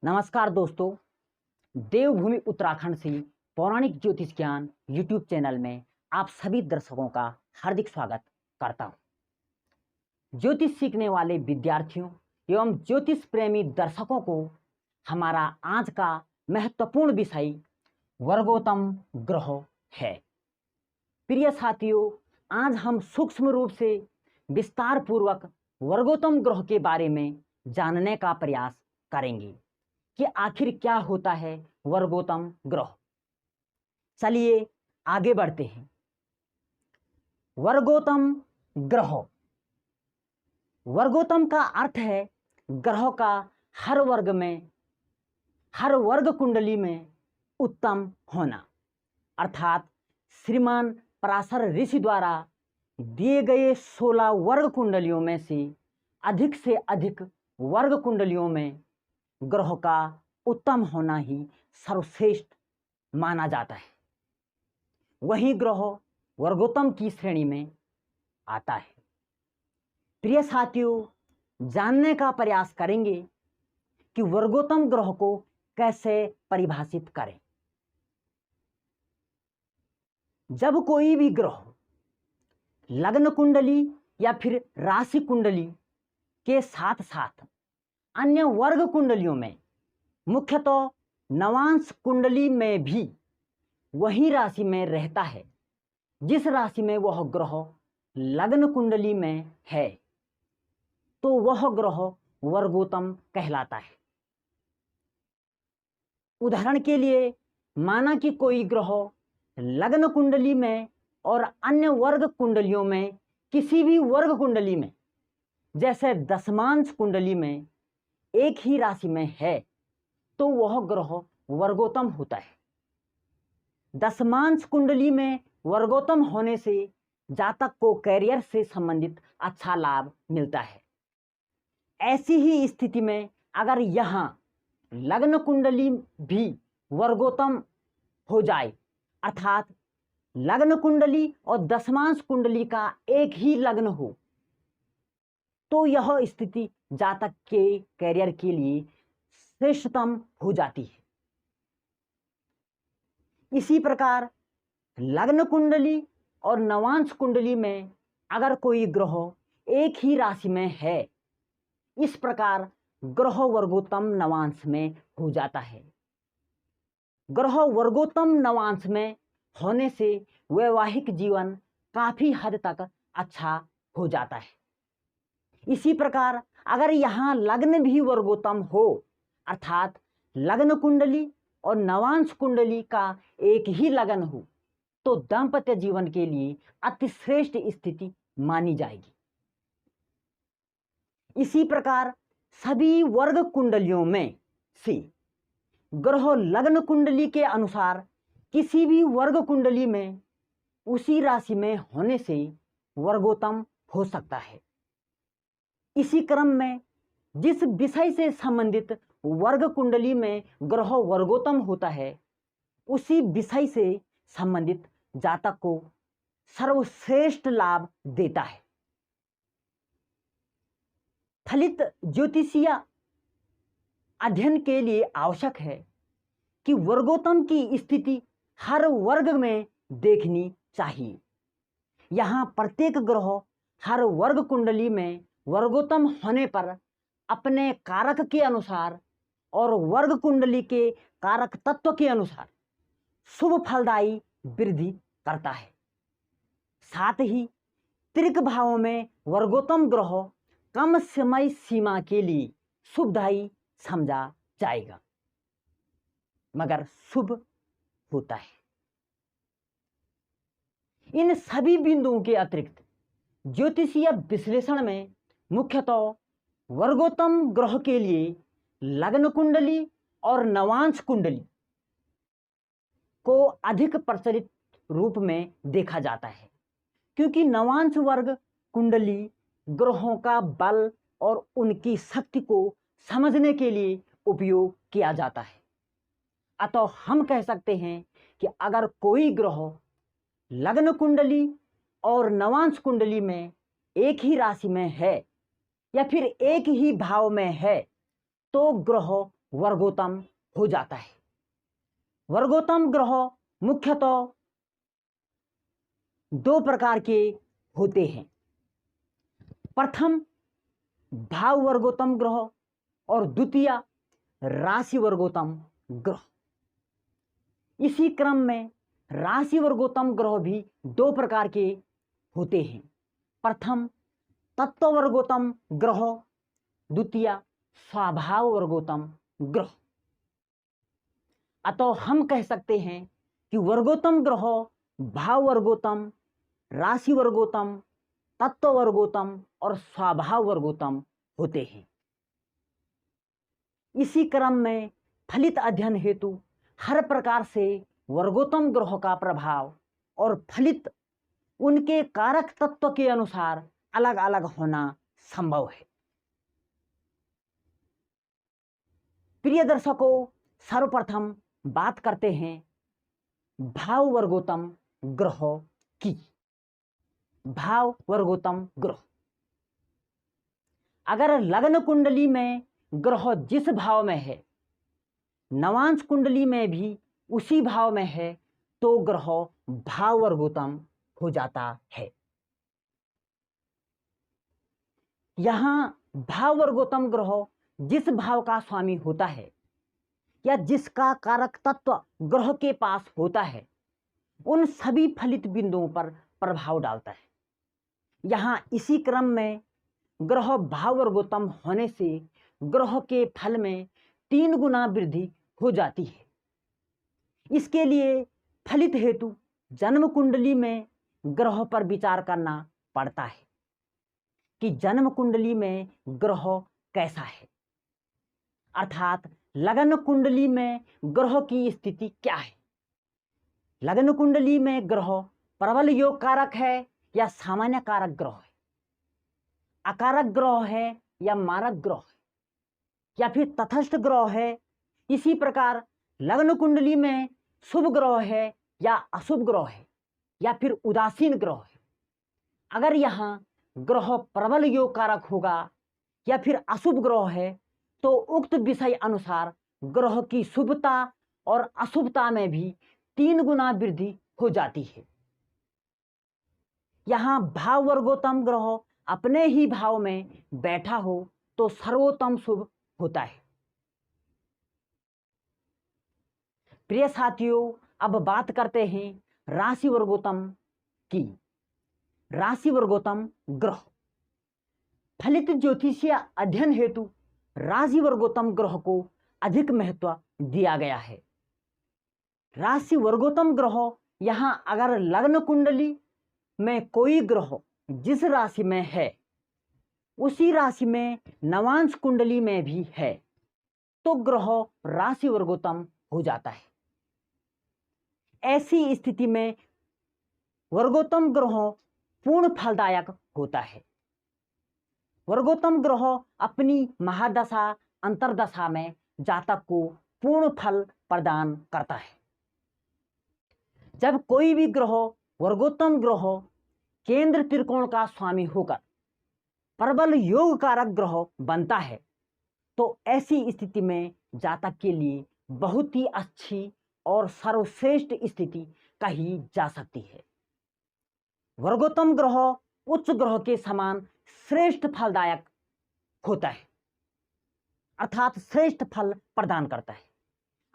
नमस्कार दोस्तों, देवभूमि उत्तराखंड से पौराणिक ज्योतिष ज्ञान यूट्यूब चैनल में आप सभी दर्शकों का हार्दिक स्वागत करता हूं। ज्योतिष सीखने वाले विद्यार्थियों एवं ज्योतिष प्रेमी दर्शकों को हमारा आज का महत्वपूर्ण विषय वर्गोत्तम ग्रह है। प्रिय साथियों, आज हम सूक्ष्म रूप से विस्तार पूर्वक वर्गोत्तम ग्रह के बारे में जानने का प्रयास करेंगे कि आखिर क्या होता है वर्गोत्तम ग्रह। चलिए आगे बढ़ते हैं। वर्गोत्तम ग्रह, वर्गोत्तम का अर्थ है ग्रह का हर वर्ग कुंडली में उत्तम होना, अर्थात श्रीमान पराशर ऋषि द्वारा दिए गए 16 वर्ग कुंडलियों में से अधिक वर्ग कुंडलियों में ग्रह का उत्तम होना ही सर्वश्रेष्ठ माना जाता है। वही ग्रह वर्गोत्तम की श्रेणी में आता है। प्रिय साथियों, जानने का प्रयास करेंगे कि वर्गोत्तम ग्रह को कैसे परिभाषित करें। जब कोई भी ग्रह लग्न कुंडली या फिर राशि कुंडली के साथ साथ अन्य वर्ग कुंडलियों में, मुख्यतः नवांश कुंडली में भी वही राशि में रहता है जिस राशि में वह ग्रह लग्न कुंडली में है, तो वह ग्रह वर्गोत्तम कहलाता है। उदाहरण के लिए, माना कि कोई ग्रह लग्न कुंडली में और अन्य वर्ग कुंडलियों में किसी भी वर्ग कुंडली में, जैसे दशमांश कुंडली में एक ही राशि में है, तो वह ग्रह वर्गोत्तम होता है। दशमांश कुंडली में वर्गोत्तम होने से जातक को कैरियर से संबंधित अच्छा लाभ मिलता है। ऐसी ही स्थिति में अगर यहाँ लग्न कुंडली भी वर्गोत्तम हो जाए, अर्थात लग्न कुंडली और दशमांश कुंडली का एक ही लग्न हो, तो यह स्थिति जातक के कैरियर के लिए श्रेष्ठतम हो जाती है। इसी प्रकार लग्न कुंडली और नवांश कुंडली में अगर कोई ग्रह एक ही राशि में है, इस प्रकार ग्रह वर्गोत्तम नवांश में हो जाता है। ग्रह वर्गोत्तम नवांश में होने से वैवाहिक जीवन काफी हद तक अच्छा हो जाता है। इसी प्रकार अगर यहाँ लग्न भी वर्गोत्तम हो, अर्थात लग्न कुंडली और नवांश कुंडली का एक ही लग्न हो, तो दाम्पत्य जीवन के लिए अति श्रेष्ठ स्थिति मानी जाएगी। इसी प्रकार सभी वर्ग कुंडलियों में से ग्रह लग्न कुंडली के अनुसार किसी भी वर्ग कुंडली में उसी राशि में होने से वर्गोत्तम हो सकता है। इसी क्रम में जिस विषय से संबंधित वर्ग कुंडली में ग्रह वर्गोत्तम होता है, उसी विषय से संबंधित जातक को सर्वश्रेष्ठ लाभ देता है। फलित ज्योतिषीय अध्ययन के लिए आवश्यक है कि वर्गोत्तम की स्थिति हर वर्ग में देखनी चाहिए। यहाँ प्रत्येक ग्रह हर वर्ग कुंडली में वर्गोत्तम होने पर अपने कारक के अनुसार और वर्ग कुंडली के कारक तत्व के अनुसार शुभ फलदायी वृद्धि करता है। साथ ही त्रिक भावों में वर्गोत्तम ग्रह कम समय सीमा के लिए शुभदायी समझा जाएगा, मगर शुभ होता है। इन सभी बिंदुओं के अतिरिक्त ज्योतिषीय विश्लेषण में मुख्यतः वर्गोत्तम ग्रह के लिए लग्न कुंडली और नवांश कुंडली को अधिक प्रचलित रूप में देखा जाता है, क्योंकि नवांश वर्ग कुंडली ग्रहों का बल और उनकी शक्ति को समझने के लिए उपयोग किया जाता है। अतः हम कह सकते हैं कि अगर कोई ग्रह लग्न कुंडली और नवांश कुंडली में एक ही राशि में है या फिर एक ही भाव में है, तो ग्रह वर्गोत्तम हो जाता है। वर्गोत्तम ग्रह मुख्यतः दो प्रकार के होते हैं। प्रथम भाव वर्गोत्तम ग्रह और द्वितीय राशि वर्गोत्तम ग्रह। इसी क्रम में राशि वर्गोत्तम ग्रह भी दो प्रकार के होते हैं। प्रथम तत्व वर्गोत्तम ग्रह, द्वितीय स्वभाव वर्गोत्तम ग्रह। अतः हम कह सकते हैं कि वर्गोत्तम ग्रह भाव वर्गोत्तम, राशि वर्गोत्तम, तत्व वर्गोत्तम और स्वभाव वर्गोत्तम होते हैं। इसी क्रम में फलित अध्ययन हेतु हर प्रकार से वर्गोत्तम ग्रहों का प्रभाव और फलित उनके कारक तत्व के अनुसार अलग अलग होना संभव है। प्रिय दर्शकों, सर्वप्रथम बात करते हैं भाव वर्गोत्तम ग्रहों की। भाव वर्गोत्तम ग्रह, अगर लग्न कुंडली में ग्रह जिस भाव में है, नवांश कुंडली में भी उसी भाव में है, तो ग्रह भाव वर्गोत्तम हो जाता है। यहां भाव वर्गोत्तम ग्रह जिस भाव का स्वामी होता है या जिसका कारक तत्व ग्रह के पास होता है, उन सभी फलित बिंदुओं पर प्रभाव डालता है। यहां इसी क्रम में ग्रह भाव वर्गोत्तम होने से ग्रह के फल में 3 गुना वृद्धि हो जाती है। इसके लिए फलित हेतु जन्म कुंडली में ग्रह पर विचार करना पड़ता है कि जन्म कुंडली में ग्रह कैसा है, अर्थात लग्न कुंडली में ग्रह की स्थिति क्या है। लग्न कुंडली में ग्रह प्रबल योग कारक है या सामान्य कारक ग्रह है, अकारक ग्रह है या मारक ग्रह है, या फिर तटस्थ ग्रह है। इसी प्रकार लग्न कुंडली में शुभ ग्रह है या अशुभ ग्रह है या फिर उदासीन ग्रह है। अगर यहाँ ग्रह प्रबल योग कारक होगा या फिर अशुभ ग्रह है, तो उक्त विषय अनुसार ग्रह की शुभता और अशुभता में भी 3 गुना वृद्धि हो जाती है। यहाँ भाव वर्गोत्तम ग्रह अपने ही भाव में बैठा हो तो सर्वोत्तम शुभ होता है। प्रिय साथियों, अब बात करते हैं राशि वर्गोत्तम की। राशि वर्गोत्तम ग्रह, फलित ज्योतिषीय अध्ययन हेतु राशि वर्गोत्तम ग्रह को अधिक महत्व दिया गया है। राशि वर्गोत्तम ग्रह यहाँ अगर लग्न कुंडली में कोई ग्रह जिस राशि में है, उसी राशि में नवांश कुंडली में भी है, तो ग्रह राशि वर्गोत्तम हो जाता है। ऐसी स्थिति में वर्गोत्तम ग्रह पूर्ण फलदायक होता है। वर्गोत्तम ग्रह अपनी महादशा अंतरदशा में जातक को पूर्ण फल प्रदान करता है। जब कोई भी ग्रह वर्गोत्तम ग्रह केंद्र त्रिकोण का स्वामी होकर प्रबल योग कारक ग्रह बनता है, तो ऐसी स्थिति में जातक के लिए बहुत ही अच्छी और सर्वश्रेष्ठ स्थिति कही जा सकती है। वर्गोत्तम ग्रह उच्च ग्रह के समान श्रेष्ठ फलदायक होता है, अर्थात श्रेष्ठ फल प्रदान करता है।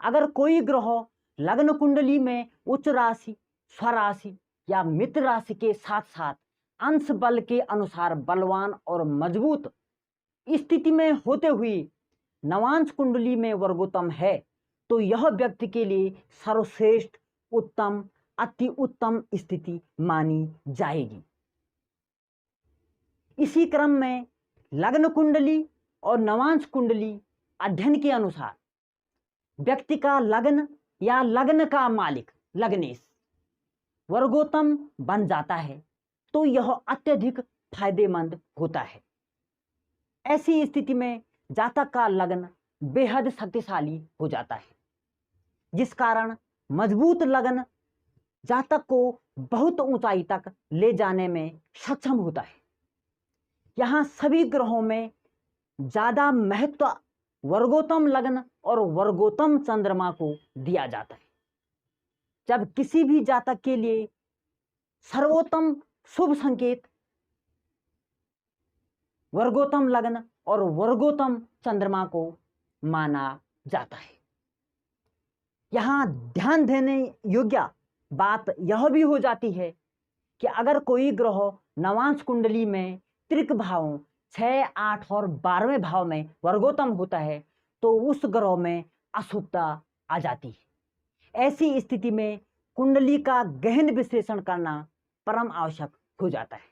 अगर कोई ग्रह लग्न कुंडली में उच्च राशि, स्वराशि या मित्र राशि के साथ साथ अंश बल के अनुसार बलवान और मजबूत स्थिति में होते हुए नवांश कुंडली में वर्गोत्तम है, तो यह व्यक्ति के लिए सर्वश्रेष्ठ, उत्तम, अति उत्तम स्थिति मानी जाएगी। इसी क्रम में लग्न कुंडली और नवांश कुंडली अध्ययन के अनुसार व्यक्ति का लग्न या लग्न का मालिक लग्नेश वर्गोत्तम बन जाता है, तो यह अत्यधिक फायदेमंद होता है। ऐसी स्थिति में जातक का लग्न बेहद शक्तिशाली हो जाता है, जिस कारण मजबूत लग्न जातक को बहुत ऊंचाई तक ले जाने में सक्षम होता है। यहाँ सभी ग्रहों में ज़्यादा महत्व वर्गोत्तम लग्न और वर्गोत्तम चंद्रमा को दिया जाता है। जब किसी भी जातक के लिए सर्वोत्तम शुभ संकेत वर्गोत्तम लग्न और वर्गोत्तम चंद्रमा को माना जाता है। यहां ध्यान देने योग्य बात यह भी हो जाती है कि अगर कोई ग्रह नवांश कुंडली में त्रिक भावों 6, 8 और 12वें भाव में वर्गोत्तम होता है तो उस ग्रह में अशुभता आ जाती है। ऐसी स्थिति में कुंडली का गहन विश्लेषण करना परम आवश्यक हो जाता है।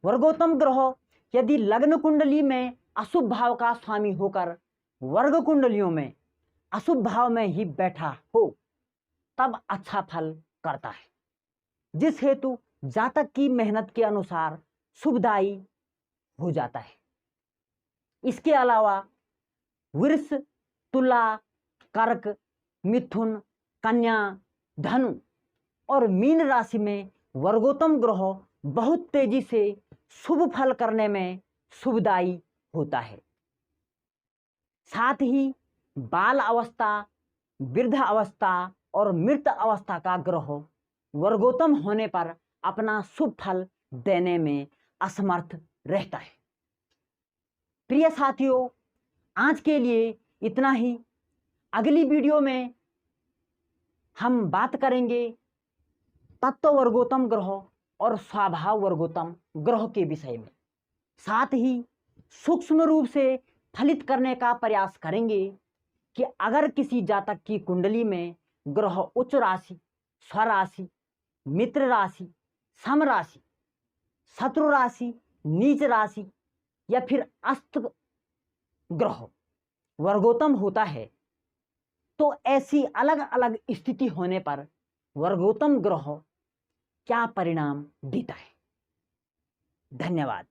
वर्गोत्तम ग्रह यदि लग्न कुंडली में अशुभ भाव का स्वामी होकर वर्ग कुंडलियों में अशुभ भाव में ही बैठा हो तब अच्छा फल करता है, जिस हेतु जातक की मेहनत के अनुसार शुभदायी हो जाता है। इसके अलावा वृष, तुला, कर्क, मिथुन, कन्या, धनु और मीन राशि में वर्गोत्तम ग्रह बहुत तेजी से शुभ फल करने में शुभदायी होता है। साथ ही बाल अवस्था, वृद्ध अवस्था और मृत अवस्था का ग्रह वर्गोत्तम होने पर अपना शुभ फल देने में असमर्थ रहता है। प्रिय साथियों, आज के लिए इतना ही। अगली वीडियो में हम बात करेंगे तत्व वर्गोत्तम ग्रह और स्वभाव वर्गोत्तम ग्रह के विषय में। साथ ही सूक्ष्म रूप से फलित करने का प्रयास करेंगे कि अगर किसी जातक की कुंडली में ग्रह उच्च राशि, स्वराशि, मित्र राशि, सम राशि, शत्रु राशि, नीच राशि या फिर अस्त ग्रह वर्गोत्तम होता है तो ऐसी अलग अलग स्थिति होने पर वर्गोत्तम ग्रह क्या परिणाम देता है। धन्यवाद।